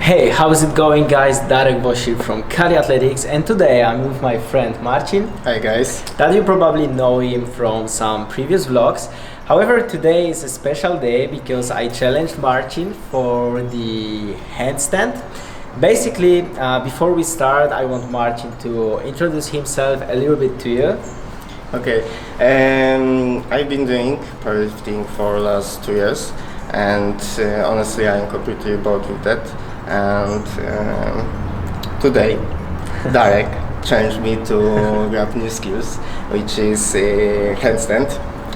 Hey, how's it going, guys? Darek from Caliathletics, and today I'm with my friend Marcin. Hi guys. That you probably know him from some previous vlogs. However, today is a special day because I challenged Marcin for the handstand. Basically, before we start, I want Marcin to introduce himself a little bit to you. Okay, I've been doing powerlifting for the last 2 years, and honestly I'm completely bored with that. And today Darek challenged me to grab new skills, which is handstand,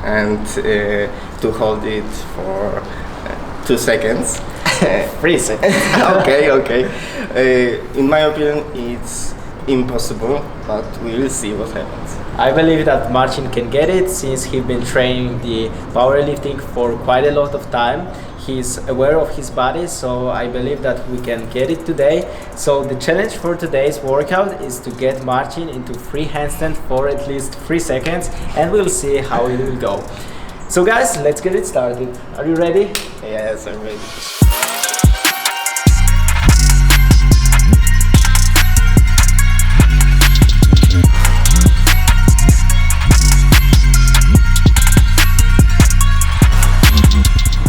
and to hold it for 2 seconds. 3 seconds. Okay. In my opinion, it's impossible, but we'll see what happens. I believe that Marcin can get it since he's been training the powerlifting for quite a lot of time. He's aware of his body, so I believe that we can get it today. So the challenge for today's workout is to get Marcin into free handstand for at least 3 seconds, and we'll see how it will go. So guys, let's get it started. Are you ready? Yes, I'm ready.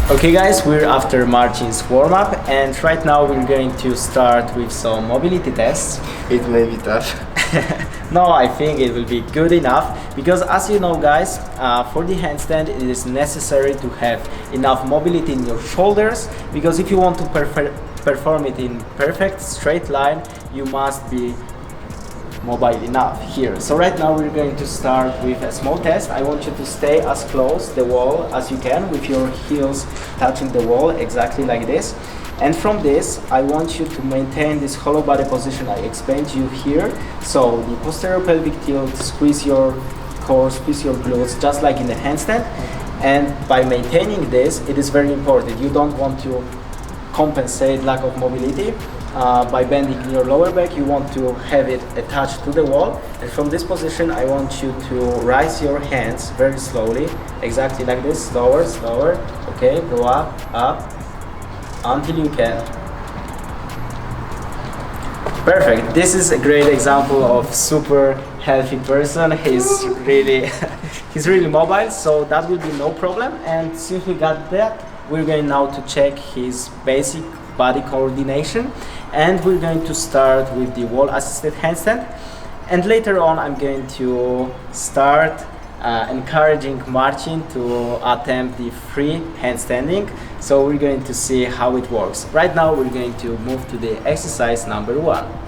Okay guys, we're after Marcin's warm-up, and right now we're going to start with some mobility tests. It may be tough. No, I think it will be good enough because, as you know guys, for the handstand it is necessary to have enough mobility in your shoulders, because if you want to perform it in perfect straight line, you must be mobile enough here. So right now we're going to start with a small test. I want you to stay as close the wall as you can with your heels touching the wall, exactly like this. And from this, I want you to maintain this hollow body position I explained to you here. So the posterior pelvic tilt, squeeze your core, squeeze your glutes, just like in the handstand. And by maintaining this, it is very important. You don't want to compensate lack of mobility. By bending your lower back, you want to have it attached to the wall, and from this position I want you to raise your hands very slowly, exactly like this, slower, okay, go up, until you can. Perfect. This is a great example of super healthy person. He's really mobile, so that will be no problem. And since we got that, we're going now to check his basic body coordination, and we're going to start with the wall assisted handstand, and later on I'm going to start encouraging Marcin to attempt the free handstanding. So we're going to see how it works. Right now we're going to move to the exercise number 1.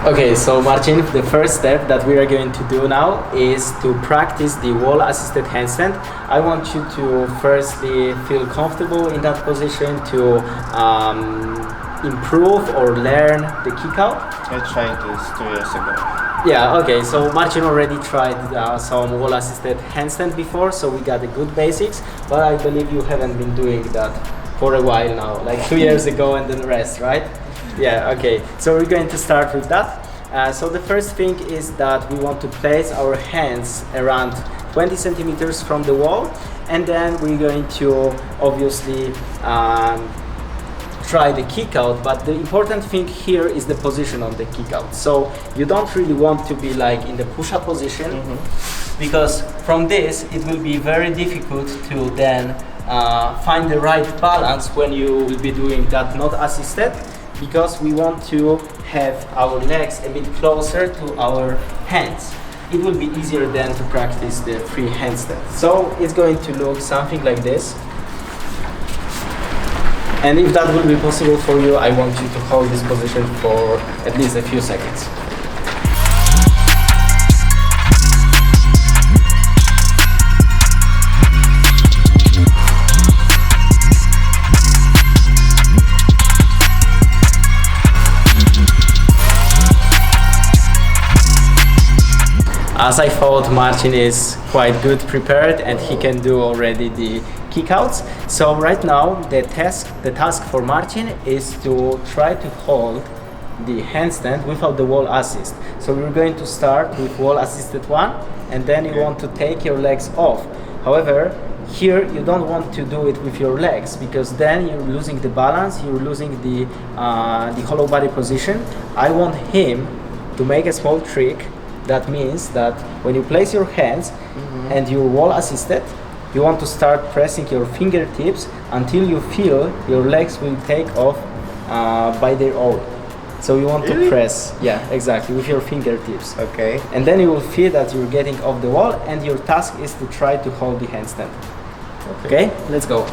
Okay, so Marcin, the first step that we are going to do now is to practice the wall assisted handstand. I want you to firstly feel comfortable in that position to improve or learn the kick out. I tried this 2 years ago. Yeah, okay, so Marcin already tried some wall assisted handstand before, so we got the good basics, but I believe you haven't been doing that for a while now, like 2 years ago and then rest, right? Yeah, okay, so we're going to start with that. So the first thing is that we want to place our hands around 20 centimeters from the wall, and then we're going to obviously try the kick out, but the important thing here is the position of the kick out. So you don't really want to be like in the push-up position, because from this it will be very difficult to then find the right balance when you will be doing that not assisted, because we want to have our legs a bit closer to our hands. It will be easier then to practice the free handstand. So it's going to look something like this. And if that will be possible for you, I want you to hold this position for at least a few seconds. As I thought, Marcin is quite good prepared and he can do already the kickouts. So right now the task for Marcin is to try to hold the handstand without the wall assist. So we're going to start with wall assisted one, and then you want to take your legs off. However, here you don't want to do it with your legs, because then you're losing the balance, you're losing the hollow body position. I want him to make a small trick. That means that when you place your hands and you're wall assisted, you want to start pressing your fingertips until you feel your legs will take off by their own. So you want to press, yeah, exactly, with your fingertips. Okay. And then you will feel that you're getting off the wall, and your task is to try to hold the handstand. Okay, let's go.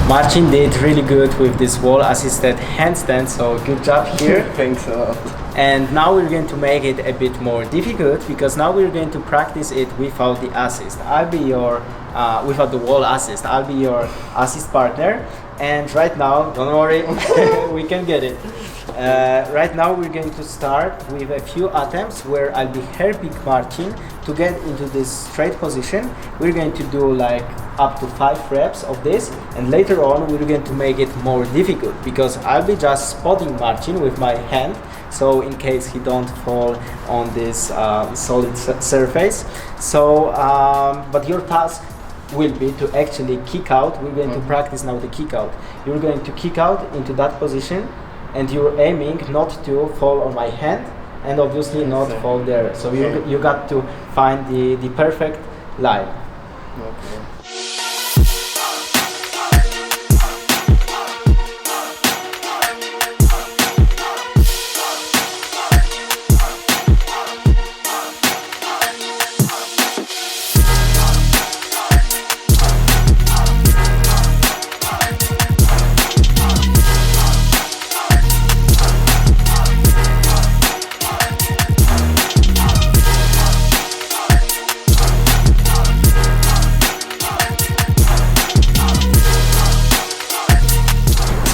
Marcin did really good with this wall assisted handstand, so good job here. Thanks a lot. And now we're going to make it a bit more difficult, because now we're going to practice it without the assist. I'll be your, without the wall assist, I'll be your assist partner. And right now, don't worry, we can get it. Right now we're going to start with a few attempts where I'll be helping Marcin to get into this straight position. We're going to do like up to 5 reps of this, and later on we're going to make it more difficult, because I'll be just spotting Marcin with my hand, so in case he don't fall on this solid surface. So but your task will be to actually kick out. We're going to practice now the kick out. You're going to kick out into that position, and you're aiming not to fall on my hand, and obviously not fall there. So you got to find the perfect line. Okay.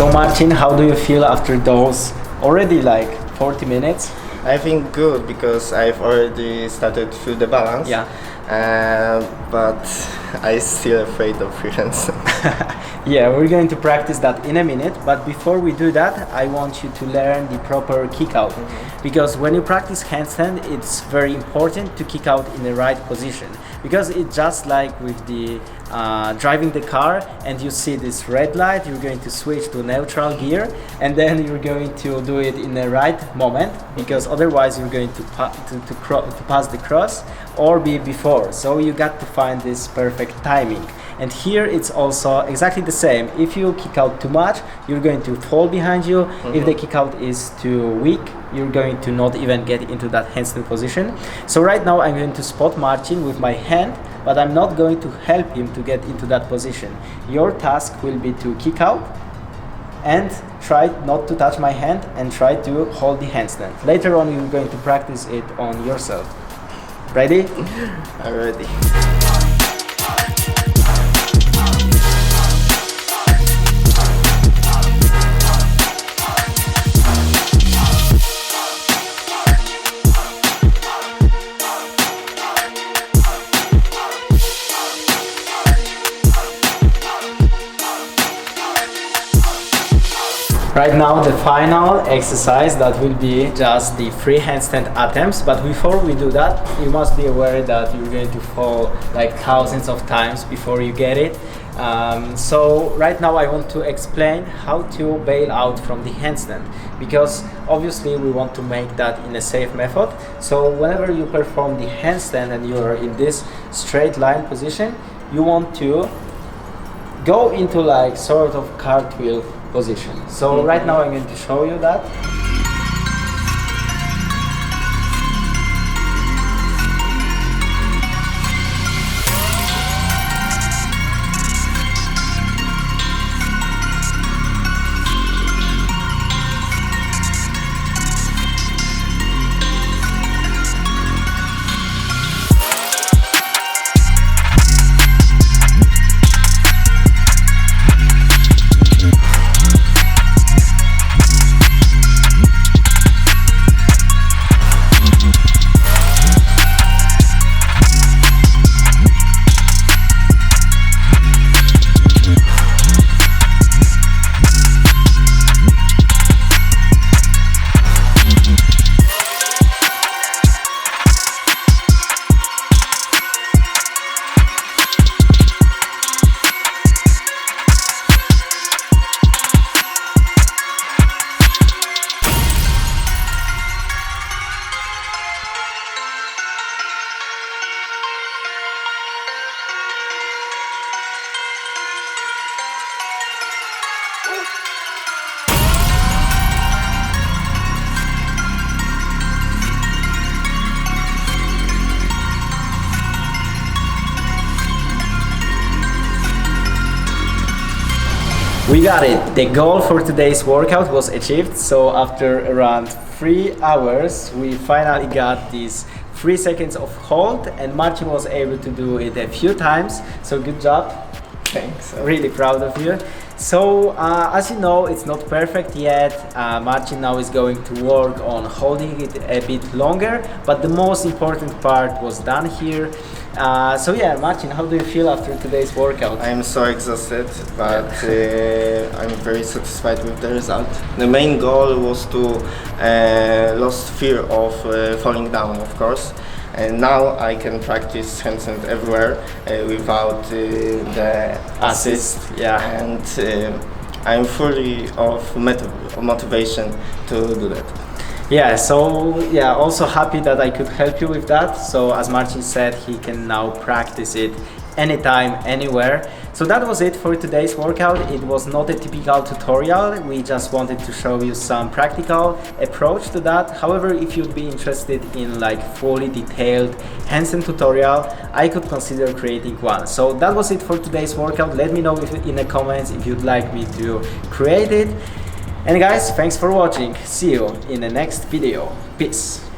So Marcin, how do you feel after those already like 40 minutes? I think good, because I've already started to feel the balance. Yeah. But I'm still afraid of freehands. Yeah, we're going to practice that in a minute, but before we do that, I want you to learn the proper kick out. Because when you practice handstand, it's very important to kick out in the right position, because it's just like with the driving the car and you see this red light, you're going to switch to neutral gear, and then you're going to do it in the right moment, because otherwise you're going to pass the cross or be before. So you got to find this perfect timing. And here it's also exactly the same. If you kick out too much, you're going to fall behind you. If the kick out is too weak, you're going to not even get into that handstand position. So right now I'm going to spot Marcin with my hand, but I'm not going to help him to get into that position. Your task will be to kick out and try not to touch my hand and try to hold the handstand. Later on you're going to practice it on yourself. Ready? I'm ready. Right now the final exercise, that will be just the free handstand attempts, but before we do that you must be aware that you're going to fall like thousands of times before you get it. So right now I want to explain how to bail out from the handstand, because obviously we want to make that in a safe method. So whenever you perform the handstand and you're in this straight line position, you want to go into like sort of cartwheel position. So right now I'm going to show you that. We got it. The goal for today's workout was achieved. So after around 3 hours, we finally got these 3 seconds of hold, and Marcin was able to do it a few times. So good job. Thanks. Really proud of you. So as you know, it's not perfect yet. Marcin now is going to work on holding it a bit longer, but the most important part was done here. So yeah, Marcin, how do you feel after today's workout? I'm so exhausted, but I'm very satisfied with the result. The main goal was to lose fear of falling down, of course. And now I can practice handstand everywhere without the assist. Yeah. And I'm fully of motivation to do that. Yeah, so yeah, also happy that I could help you with that. So as Marcin said, he can now practice it anytime, anywhere. So that was it for today's workout. It was not a typical tutorial. We just wanted to show you some practical approach to that. However, if you'd be interested in like fully detailed handstand tutorial, I could consider creating one. So that was it for today's workout. Let me know in the comments if you'd like me to create it. And guys, thanks for watching. See you in the next video. Peace.